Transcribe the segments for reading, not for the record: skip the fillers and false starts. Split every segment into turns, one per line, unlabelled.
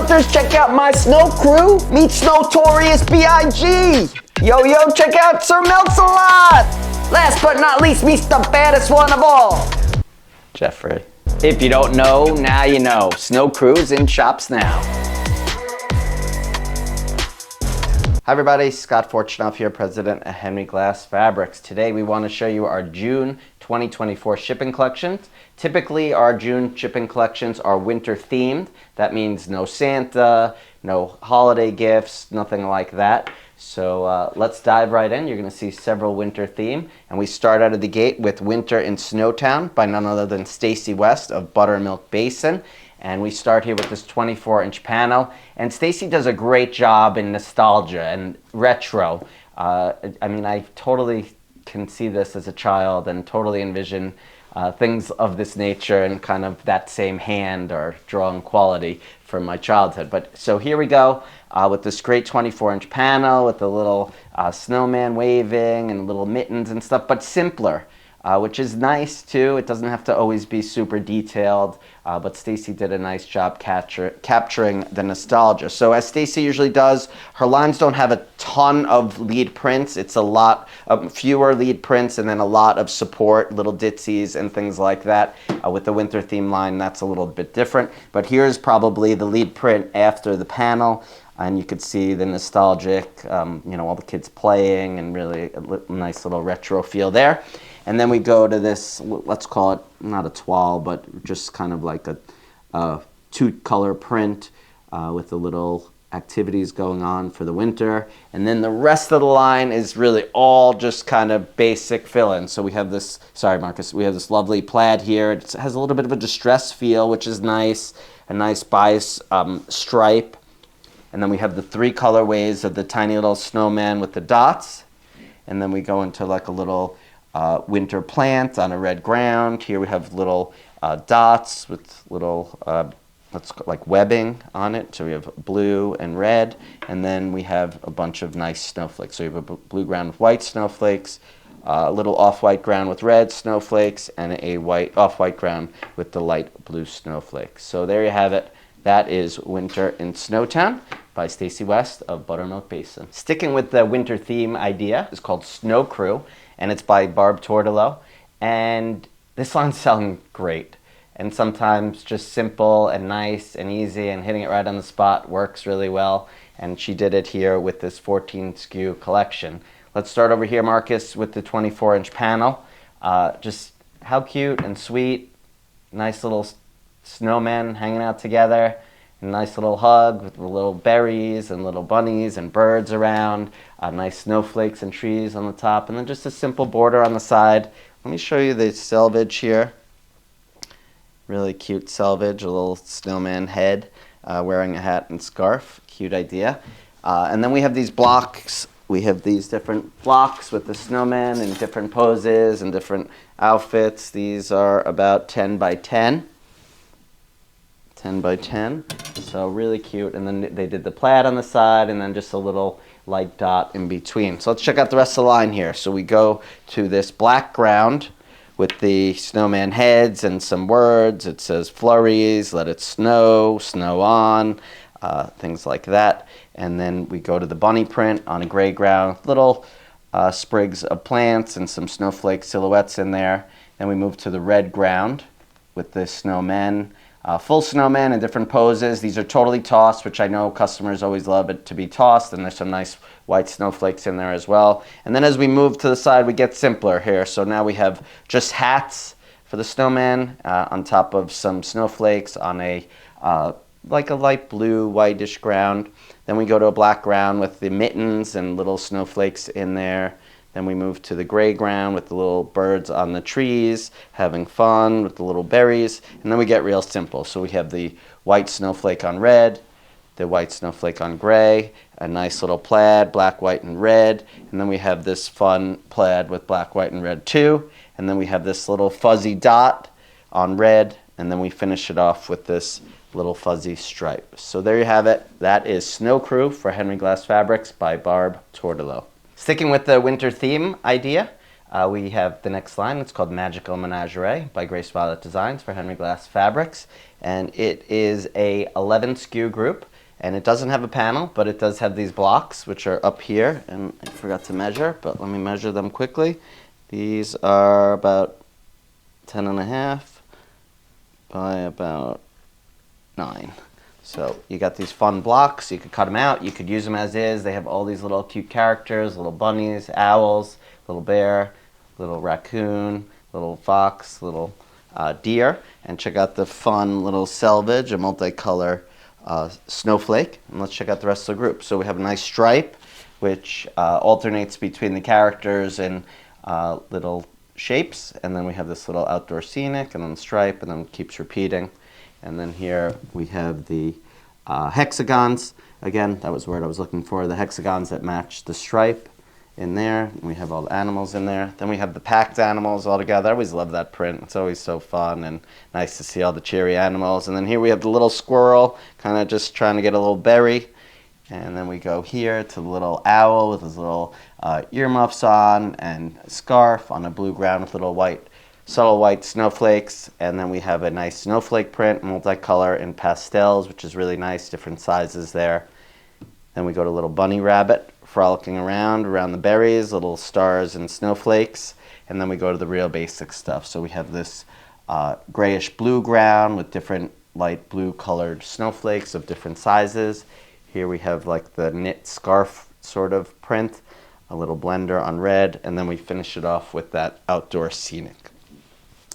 hunters, check out my snow crew. Meet Snowtorious B.I.G. Yo, check out Sir Melts-A-Lot. Last but not least, meet the baddest one of all, Jeffrey. If you don't know, now you know. Snow Crew's in shops now. Hi everybody, Scott Fortunoff here, President of Henry Glass Fabrics. Today we want to show you our June 2024 shipping collections. Typically our June shipping collections are winter themed. That means no Santa, no holiday gifts, nothing like that. So let's dive right in. You're going to see several winter theme. And we start out of the gate with Winter in Snowtown by none other than Stacy West of Buttermilk Basin. And we start here with this 24-inch panel. And Stacy does a great job in nostalgia and retro. I mean, I totally can see this as a child and totally envision things of this nature and kind of that same hand or drawing quality from my childhood. But so here we go with this great 24-inch panel with the little snowman waving and little mittens and stuff, but simpler. Which is nice too. It doesn't have to always be super detailed, but Stacy did a nice job capturing the nostalgia. So as Stacy usually does, her lines don't have a ton of lead prints. It's a lot fewer lead prints and then a lot of support, little ditsies and things like that. With the winter theme line, that's a little bit different. But here's probably the lead print after the panel. And you could see the nostalgic, all the kids playing and really a nice little retro feel there. And then we go to this, let's call it not a toile, but just kind of like a two-color print with the little activities going on for the winter. And then the rest of the line is really all just kind of basic fill-in. So we have this, sorry Marcus, we have this lovely plaid here. It has a little bit of a distressed feel, which is nice, a nice bias stripe. And then we have the three colorways of the tiny little snowman with the dots. And then we go into like a little winter plant on a red ground. Here we have little dots with little, like webbing on it. So we have blue and red. And then we have a bunch of nice snowflakes. So we have a blue ground with white snowflakes, a little off-white ground with red snowflakes, and a off-white ground with the light blue snowflakes. So there you have it. That is Winter in Snowtown by Stacy West of Buttermilk Basin. Sticking with the winter theme idea, it's called Snow Crew, and it's by Barb Tortolo. And this line's selling great. And sometimes just simple and nice and easy and hitting it right on the spot works really well. And she did it here with this 14 SKU collection. Let's start over here, Marcus, with the 24-inch panel. Just how cute and sweet. Nice little snowmen hanging out together. A nice little hug with little berries and little bunnies and birds around. Nice snowflakes and trees on the top. And then just a simple border on the side. Let me show you the selvage here. Really cute selvage. A little snowman head wearing a hat and scarf. Cute idea. And then we have these blocks. We have these different blocks with the snowman in different poses and different outfits. These are about 10 by 10. 10 by 10, so really cute. And then they did the plaid on the side and then just a little light dot in between. So let's check out the rest of the line here. So we go to this black ground with the snowman heads and some words. It says flurries, let it snow, snow on, things like that. And then we go to the bunny print on a gray ground, little sprigs of plants and some snowflake silhouettes in there. Then we move to the red ground with the snowmen. Full snowman in different poses. These are totally tossed, which I know customers always love it to be tossed, and there's some nice white snowflakes in there as well. And then as we move to the side, we get simpler here. So now we have just hats for the snowman on top of some snowflakes on a like a light blue, whitish ground. Then we go to a black ground with the mittens and little snowflakes in there. Then we move to the gray ground with the little birds on the trees, having fun with the little berries. And then we get real simple. So we have the white snowflake on red, the white snowflake on gray, a nice little plaid, black, white, and red. And then we have this fun plaid with black, white, and red too. And then we have this little fuzzy dot on red. And then we finish it off with this little fuzzy stripe. So there you have it. That is Snow Crew for Henry Glass Fabrics by Barb Tortolo. Sticking with the winter theme idea, we have the next line. It's called Magical Menagerie by Grace Violet Designs for Henry Glass Fabrics. And it is a 11 SKU group. And it doesn't have a panel, but it does have these blocks, which are up here. And I forgot to measure, but let me measure them quickly. These are about 10.5 by about 9. So you got these fun blocks. You could cut them out. You could use them as is. They have all these little cute characters, little bunnies, owls, little bear, little raccoon, little fox, little deer. And check out the fun little selvage, a multicolor snowflake. And let's check out the rest of the group. So we have a nice stripe, which alternates between the characters and little shapes. And then we have this little outdoor scenic, and then stripe, and then it keeps repeating. And then here we have the hexagons. Again, that was the word I was looking for. The hexagons that match the stripe in there. We have all the animals in there. Then we have the packed animals all together. I always love that print. It's always so fun and nice to see all the cheery animals. And then here we have the little squirrel, kind of just trying to get a little berry. And then we go here to the little owl with his little earmuffs on and a scarf on a blue ground with little subtle white snowflakes. And then we have a nice snowflake print, multicolor in pastels, which is really nice, different sizes there. Then we go to little bunny rabbit frolicking around the berries, little stars and snowflakes. And then we go to the real basic stuff. So we have this grayish blue ground with different light blue colored snowflakes of different sizes. Here we have like the knit scarf sort of print, a little blender on red, and then we finish it off with that outdoor scenic.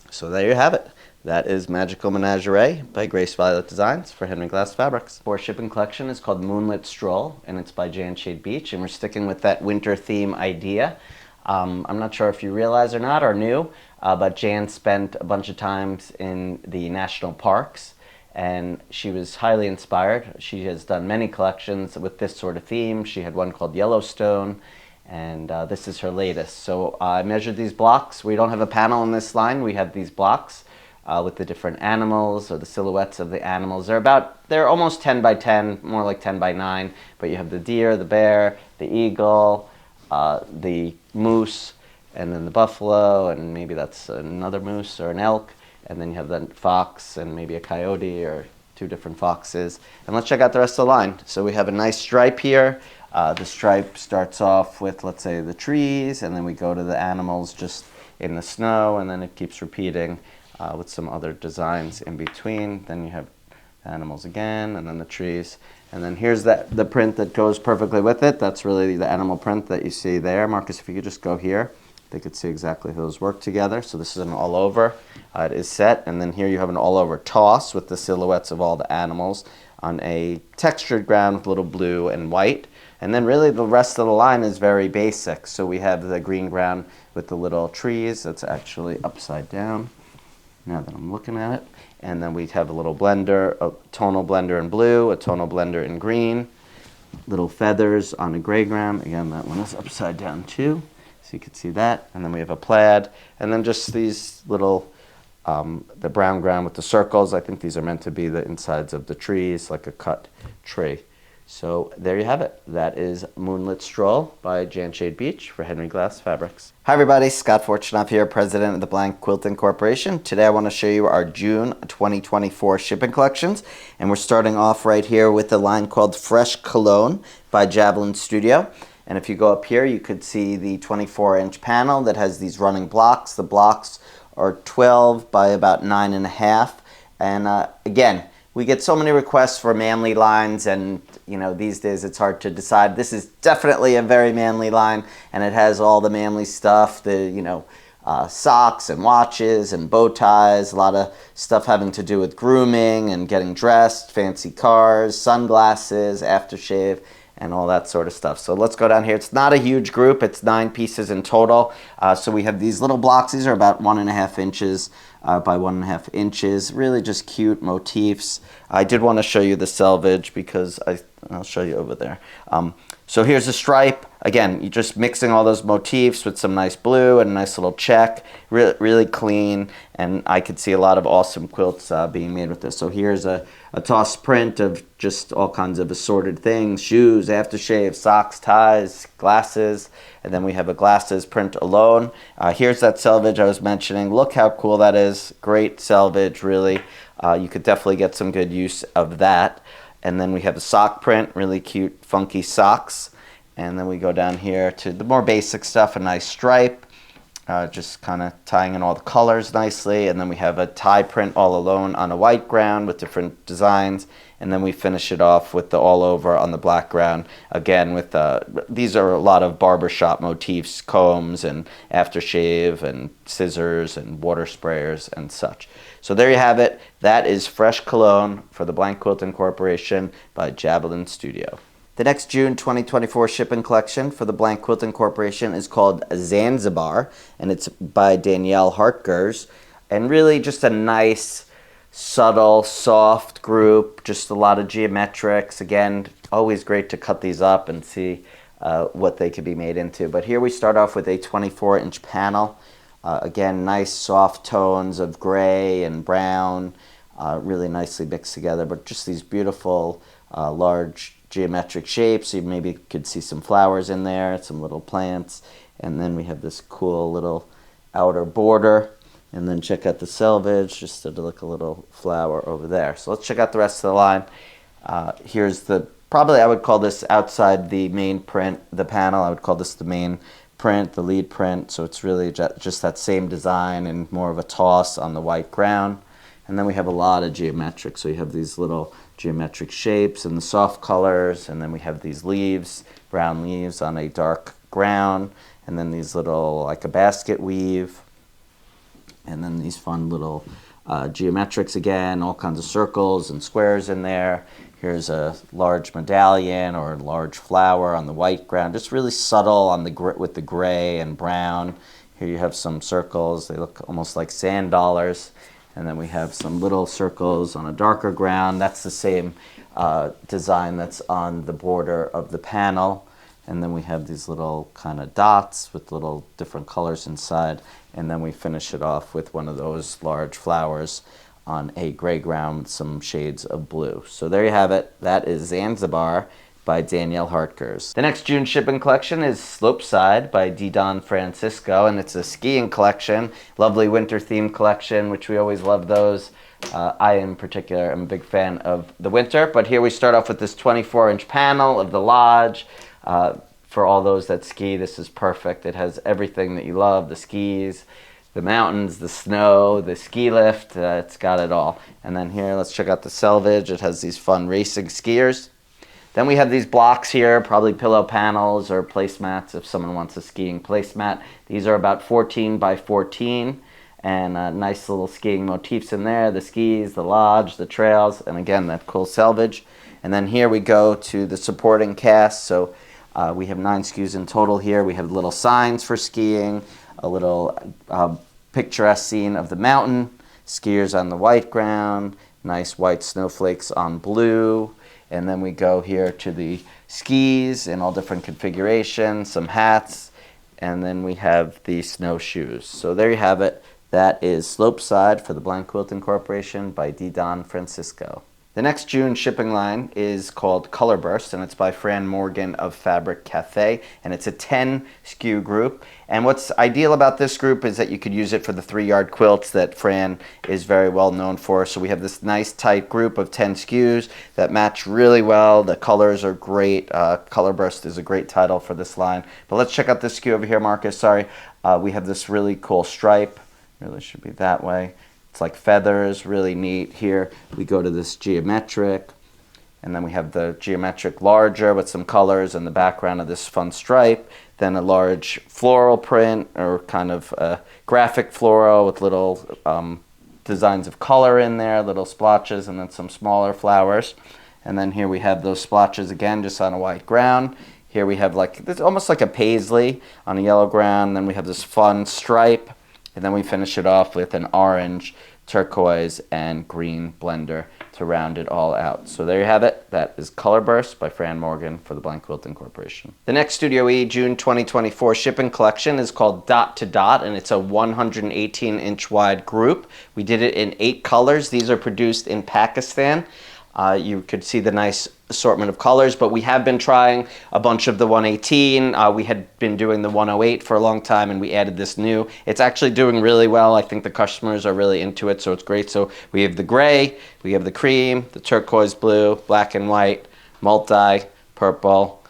So there you have it. That is Magical Menagerie by Grace Violet Designs for Henry Glass Fabrics. Our shipping collection is called Moonlit Stroll, and it's by Jan Shade Beach, and we're sticking with that winter theme idea. I'm not sure if you realize or not or knew, but Jan spent a bunch of times in the national parks, and she was highly inspired. She has done many collections with this sort of theme. She had one called Yellowstone, and this is her latest. So I measured these blocks. We don't have a panel in this line. We have these blocks with the different animals or the silhouettes of the animals. They're almost 10 by 10, more like 10 by 9, but you have the deer, the bear, the eagle, the moose, and then the buffalo, and maybe that's another moose or an elk. And then you have the fox and maybe a coyote or 2 different foxes. And let's check out the rest of the line. So we have a nice stripe here. The stripe starts off with, let's say, the trees, and then we go to the animals just in the snow, and then it keeps repeating with some other designs in between. Then you have animals again, and then the trees. And then here's the print that goes perfectly with it. That's really the animal print that you see there. Marcus, if you could just go here. They could see exactly how those work together. So this is an all over. It is set. And then here you have an all over toss with the silhouettes of all the animals on a textured ground with a little blue and white. And then really the rest of the line is very basic. So we have the green ground with the little trees. That's actually upside down now that I'm looking at it. And then we have a little blender, a tonal blender in blue, a tonal blender in green, little feathers on a gray ground. Again, that one is upside down too. So you can see that. And then we have a plaid. And then just these little, the brown ground with the circles. I think these are meant to be the insides of the trees, like a cut tree. So there you have it. That is Moonlit Stroll by Jan Shade Beach for Henry Glass Fabrics. Hi everybody, Scott Fortunoff here, president of the Blank Quilting Corporation. Today I want to show you our June 2024 shipping collections. And we're starting off right here with a line called Fresh Cologne by Javelin Studio. And if you go up here, you could see the 24-inch panel that has these running blocks. The blocks are 12 by about 9.5. And again, we get so many requests for manly lines, and these days it's hard to decide. This is definitely a very manly line, and it has all the manly stuff, the socks and watches and bow ties, a lot of stuff having to do with grooming and getting dressed, fancy cars, sunglasses, aftershave, and all that sort of stuff. So let's go down here. It's not a huge group. It's 9 pieces in total. So we have these little blocks. These are about 1.5 inches by 1.5 inches. Really just cute motifs. I did want to show you the selvage because I'll show you over there. So here's a stripe. Again, you're just mixing all those motifs with some nice blue and a nice little check. Really clean, and I could see a lot of awesome quilts being made with this. So here's a toss print of just all kinds of assorted things: shoes, aftershave, socks, ties, glasses, and then we have a glasses print alone. Here's that selvage I was mentioning. Look how cool that is. Great selvage, really. You could definitely get some good use of that. And then we have the sock print, really cute, funky socks. And then we go down here to the more basic stuff, a nice stripe, just kind of tying in all the colors nicely. And then we have a tie print all alone on a white ground with different designs. And then we finish it off with the all over on the black ground. Again, with these are a lot of barbershop motifs, combs and aftershave and scissors and water sprayers and such. So there you have it. That is Fresh Cologne for the Blank Quilting Corporation by Javelin Studio. The next June 2024 shipping collection for the Blank Quilting Corporation is called Zanzibar, and it's by Danielle Hartgers. And really just a nice, subtle, soft group, just a lot of geometrics. Again, always great to cut these up and see what they could be made into. But here we start off with a 24-inch panel. Again, nice soft tones of gray and brown, really nicely mixed together, but just these beautiful large geometric shapes. You maybe could see some flowers in there, some little plants, and then we have this cool little outer border. And then check out the selvage, just to look a little flower over there. So let's check out the rest of the line. Here's probably I would call this outside the main print, the panel, I would call this the main print, the lead print. So it's really just that same design and more of a toss on the white ground. And then we have a lot of geometric. So you have these little geometric shapes and the soft colors. And then we have these leaves, brown leaves on a dark ground. And then these little, like a basket weave. And then these fun little geometrics again, all kinds of circles and squares in there. Here's a large medallion or a large flower on the white ground, just really subtle on with the gray and brown. Here you have some circles. They look almost like sand dollars. And then we have some little circles on a darker ground. That's the same design that's on the border of the panel. And then we have these little kind of dots with little different colors inside. And then we finish it off with one of those large flowers on a gray ground with some shades of blue. So there you have it. That is Zanzibar by Danielle Hartgers. The next June shipping collection is Slopeside by Don Francisco, and it's a skiing collection, lovely winter themed collection, which we always love those. I in particular am a big fan of the winter, but here we start off with this 24-inch panel of the lodge. For all those that ski, this is perfect. It has everything that you love, the skis, the mountains, the snow, the ski lift. It's got it all. And then here, let's check out the selvage. It has these fun racing skiers. Then we have these blocks here, probably pillow panels or placemats if someone wants a skiing placemat. These are about 14 by 14 and nice little skiing motifs in there, the skis, the lodge, the trails, and again, that cool selvage. And then here we go to the supporting cast. So we have 9 SKUs in total here. We have little signs for skiing, a little picturesque scene of the mountain, skiers on the white ground, nice white snowflakes on blue. And then we go here to the skis in all different configurations, some hats, and then we have the snowshoes. So there you have it. That is Slopeside for the Blank Quilting Corporation by Don Francisco. The next June shipping line is called Color Burst, and it's by Fran Morgan of Fabric Cafe, and it's a 10 SKU group. And what's ideal about this group is that you could use it for the 3-yard quilts that Fran is very well known for. So we have this nice tight group of 10 SKUs that match really well. The colors are great. Color Burst is a great title for this line. But let's check out this SKU over here, Marcus. Sorry. We have this really cool stripe. Really should be that way. It's like feathers, really neat. Here we go to this geometric, and then we have the geometric larger with some colors and the background of this fun stripe. Then a large floral print or kind of graphic floral with little designs of color in there, little splotches, and then some smaller flowers. And then here we have those splotches again, just on a white ground. Here we have like this, almost like a paisley on a yellow ground. Then we have this fun stripe. And then we finish it off with an orange, turquoise, and green blender to round it all out. So there you have it. That is Color Burst by Fran Morgan for the Blank Quilting Corporation. The next Studio E June 2024 shipping collection is called Dot to Dot, and it's a 118-inch wide group. We did it in 8 colors. These are produced in Pakistan. You could see the nice assortment of colors, but we have been trying a bunch of the 118. We had been doing the 108 for a long time, and we added this new. It's actually doing really well. I think the customers are really into it, so it's great. So we have the gray, we have the cream, the turquoise blue, black and white, multi, purple,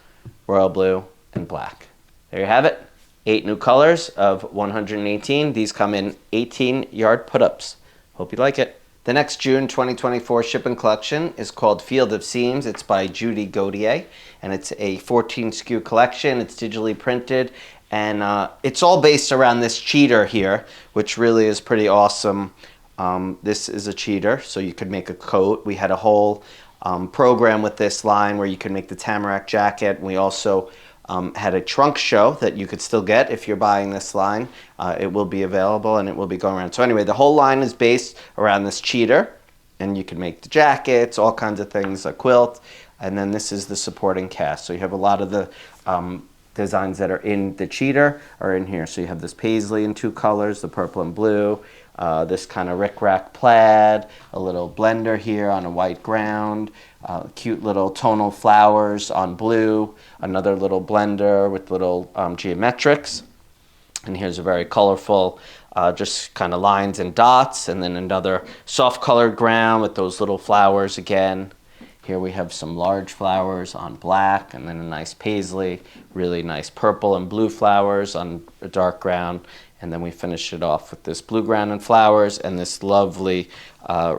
royal blue, and black. There you have it. 8 new colors of 118. These come in 18-yard put-ups. Hope you like it. The next June 2024 shipping collection is called Field of Seams. It's by Judy Gaudier, and it's a 14 SKU collection. It's digitally printed, and it's all based around this cheater here, which really is pretty awesome. This is a cheater, so you could make a coat. We had a whole program with this line where you could make the tamarack jacket. We also had a trunk show that you could still get if you're buying this line. It will be available and it will be going around. So anyway, the whole line is based around this cheater, and you can make the jackets, all kinds of things, a quilt, and then this is the supporting cast. So you have a lot of the designs that are in the cheater are in here. So you have this paisley in 2 colors, the purple and blue, this kind of rickrack plaid, a little blender here on a white ground, cute little tonal flowers on blue, another little blender with little geometrics, and here's a very colorful just kind of lines and dots, and then another soft colored ground with those little flowers again. Here we have some large flowers on black, and then a nice paisley, really nice purple and blue flowers on a dark ground, and then we finish it off with this blue ground and flowers, and this lovely,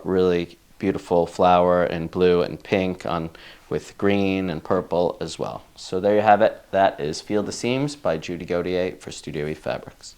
really beautiful flower in blue and pink on with green and purple as well. So there you have it. That is Field of Seams by Judy Gaudier for Studio E Fabrics.